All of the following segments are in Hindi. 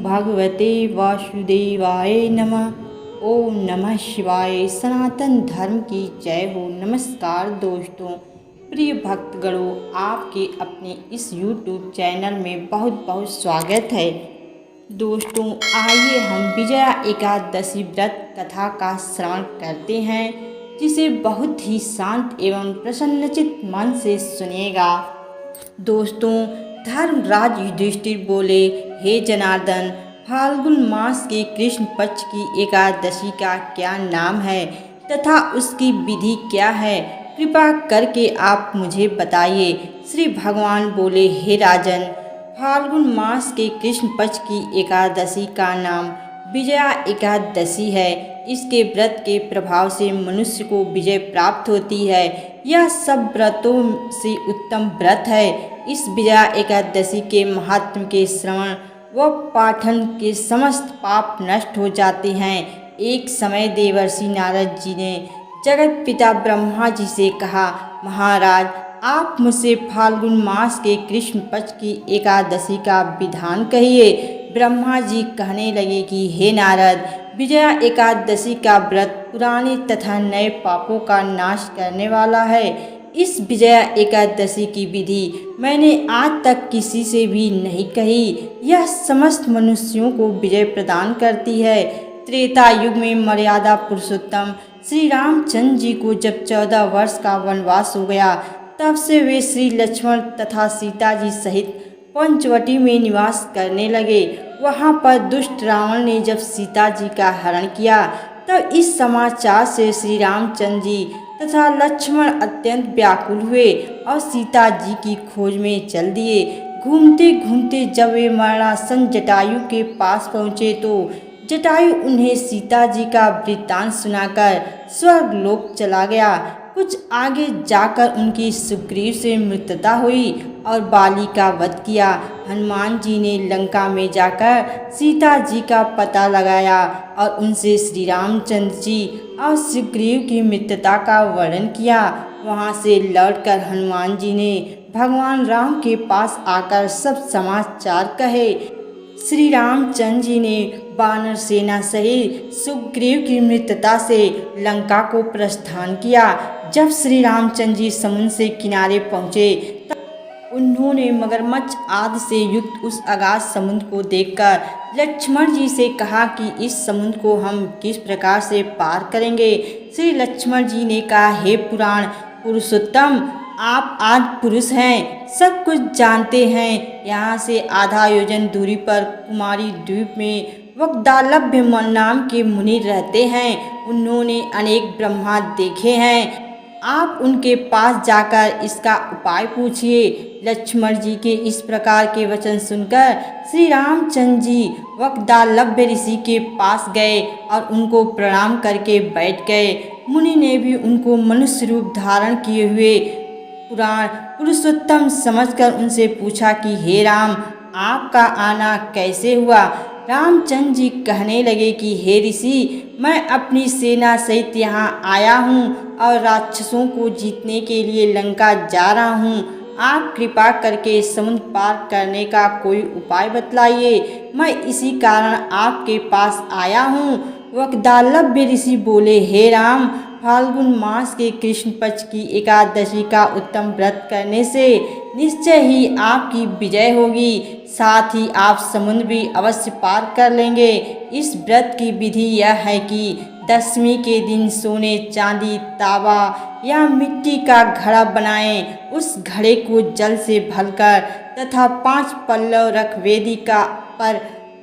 भगवते वासुदेवाय नमः। ओम नमः शिवाय। सनातन धर्म की जय हो। नमस्कार दोस्तों, प्रिय भक्तगणों, आपके अपने इस YouTube चैनल में बहुत बहुत स्वागत है। दोस्तों, आइए हम विजया एकादशी व्रत कथा का श्रवण करते हैं, जिसे बहुत ही शांत एवं प्रसन्नचित मन से सुनिएगा। दोस्तों, धर्मराज युधिष्ठिर बोले, हे जनार्दन, फाल्गुन मास के कृष्ण पक्ष की एकादशी का क्या नाम है तथा उसकी विधि क्या है? कृपा करके आप मुझे बताइए। श्री भगवान बोले, हे राजन, फाल्गुन मास के कृष्ण पक्ष की एकादशी का नाम विजया एकादशी है। इसके व्रत के प्रभाव से मनुष्य को विजय प्राप्त होती है। यह सब व्रतों से उत्तम व्रत है। इस विजया एकादशी के महात्म के श्रवण व पाठन के समस्त पाप नष्ट हो जाते हैं। एक समय देवर्षि नारद जी ने जगत पिता ब्रह्मा जी से कहा, महाराज, आप मुझसे फाल्गुन मास के कृष्ण पक्ष की एकादशी का विधान कहिए। ब्रह्मा जी कहने लगे कि हे नारद, विजया एकादशी का व्रत पुराने तथा नए पापों का नाश करने वाला है। इस विजया एकादशी की विधि मैंने आज तक किसी से भी नहीं कही। यह समस्त मनुष्यों को विजय प्रदान करती है। त्रेता युग में मर्यादा पुरुषोत्तम श्री रामचंद्र जी को जब 14 वर्ष का वनवास हो गया, तब से वे श्री लक्ष्मण तथा सीता जी सहित पंचवटी में निवास करने लगे। वहाँ पर दुष्ट रावण ने जब सीता जी का हरण किया, तब इस समाचार से श्री रामचंद्र जी तथा लक्ष्मण अत्यंत व्याकुल हुए और सीता जी की खोज में चल दिए। घूमते घूमते जब वे मरणासन जटायु के पास पहुँचे, तो जटायु उन्हें सीता जी का वृत्तांत सुनाकर स्वर्गलोक चला गया। कुछ आगे जाकर उनकी सुग्रीव से मित्रता हुई और बाली का वध किया। हनुमान जी ने लंका में जाकर सीता जी का पता लगाया और उनसे श्री रामचंद्र जी और सुग्रीव की मित्रता का वर्णन किया। वहां से लौटकर हनुमान जी ने भगवान राम के पास आकर सब समाचार कहे। श्री रामचंद्र जी ने वानर सेना सहित सुग्रीव की मित्रता से लंका को प्रस्थान किया। जब श्री रामचंद्र जी समुद्र से किनारे पहुँचे, तब उन्होंने मगरमच्छ आदि से युक्त उस अगाध समुद्र को देखकर लक्ष्मण जी से कहा कि इस समुद्र को हम किस प्रकार से पार करेंगे? श्री लक्ष्मण जी ने कहा, हे पुराण पुरुषोत्तम, आप आदि पुरुष हैं, सब कुछ जानते हैं। यहाँ से आधा योजन दूरी पर कुमारी द्वीप में वक्दालभ्य नाम के मुनि रहते हैं। उन्होंने अनेक ब्रह्मा देखे हैं। आप उनके पास जाकर इसका उपाय पूछिए। लक्ष्मण जी के इस प्रकार के वचन सुनकर श्री रामचंद्र जी वक्दालभ्य ऋषि के पास गए और उनको प्रणाम करके बैठ गए। मुनि ने भी उनको मनुष्य रूप धारण किए हुए पुराण पुरुषोत्तम समझकर उनसे पूछा कि हे राम, आपका आना कैसे हुआ? रामचंद्र जी कहने लगे कि हे ऋषि, मैं अपनी सेना सहित यहाँ आया हूँ और राक्षसों को जीतने के लिए लंका जा रहा हूँ। आप कृपा करके समुद्र पार करने का कोई उपाय बतलाइए। मैं इसी कारण आपके पास आया हूँ। वक्दालभ्य ऋषि बोले, हे राम, फाल्गुन मास के कृष्ण पक्ष की एकादशी का उत्तम व्रत करने से निश्चय ही आपकी विजय होगी। साथ ही आप समुद्र भी अवश्य पार कर लेंगे। इस व्रत की विधि यह है कि दशमी के दिन सोने, चांदी, तांबा या मिट्टी का घड़ा बनाएं। उस घड़े को जल से भरकर तथा 5 पल्लव रख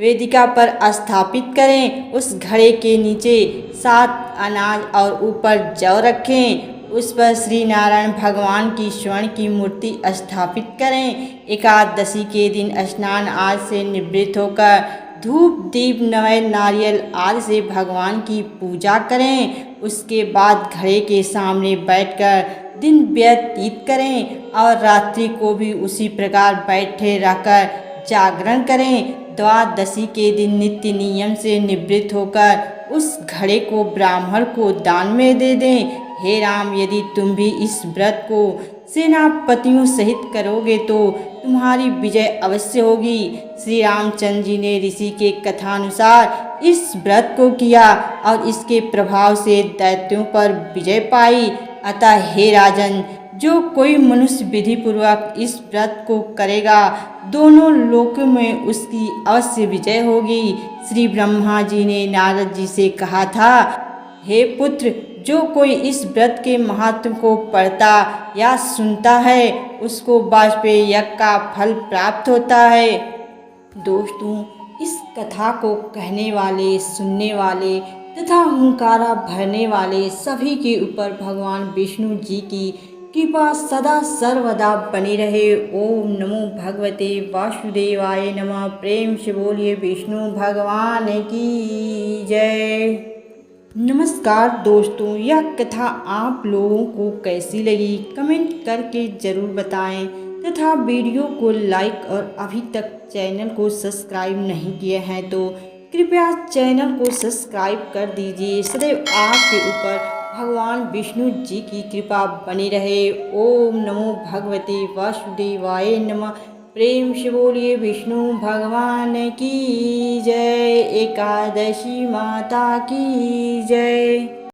वेदिका पर स्थापित करें। उस घड़े के नीचे 7 अनाज और ऊपर जौ रखें। उस पर श्री नारायण भगवान की स्वर्ण की मूर्ति स्थापित करें। एकादशी के दिन स्नान आदि से निवृत्त होकर धूप, दीप, नवय, नारियल आदि से भगवान की पूजा करें। उसके बाद घड़े के सामने बैठकर दिन व्यतीत करें और रात्रि को भी उसी प्रकार बैठे रहकर जागरण करें। द्वादशी के दिन नित्य नियम से निवृत्त होकर उस घड़े को ब्राह्मण को दान में दे दें। हे राम, यदि तुम भी इस व्रत को सेनापतियों सहित करोगे तो तुम्हारी विजय अवश्य होगी। श्री रामचंद्र जी ने ऋषि के कथानुसार इस व्रत को किया और इसके प्रभाव से दैत्यों पर विजय पाई। अतः हे राजन, जो कोई मनुष्य विधि पूर्वक इस व्रत को करेगा, दोनों लोकों में उसकी अवश्य विजय होगी। श्री ब्रह्मा जी ने नारद जी से कहा था, हे पुत्र, जो कोई इस व्रत के महत्व को पढ़ता या सुनता है, उसको वाजपेयी यज्ञ का फल प्राप्त होता है। दोस्तों, इस कथा को कहने वाले, सुनने वाले तथा हुंकारा भरने वाले सभी के ऊपर भगवान विष्णु जी की कृपा सदा सर्वदा बनी रहे। ओम नमो भगवते वासुदेवाय नमः। प्रेम से बोलिए विष्णु भगवान की जय। नमस्कार दोस्तों, यह कथा आप लोगों को कैसी लगी कमेंट करके ज़रूर बताएं तथा वीडियो को लाइक और अभी तक चैनल को सब्सक्राइब नहीं किए हैं तो कृपया चैनल को सब्सक्राइब कर दीजिए। सदैव आपके ऊपर भगवान विष्णु जी की कृपा बनी रहे। ओम नमो भगवते वासुदेवाय नमः। प्रेम से बोलिए विष्णु भगवान की जय। एकादशी माता की जय।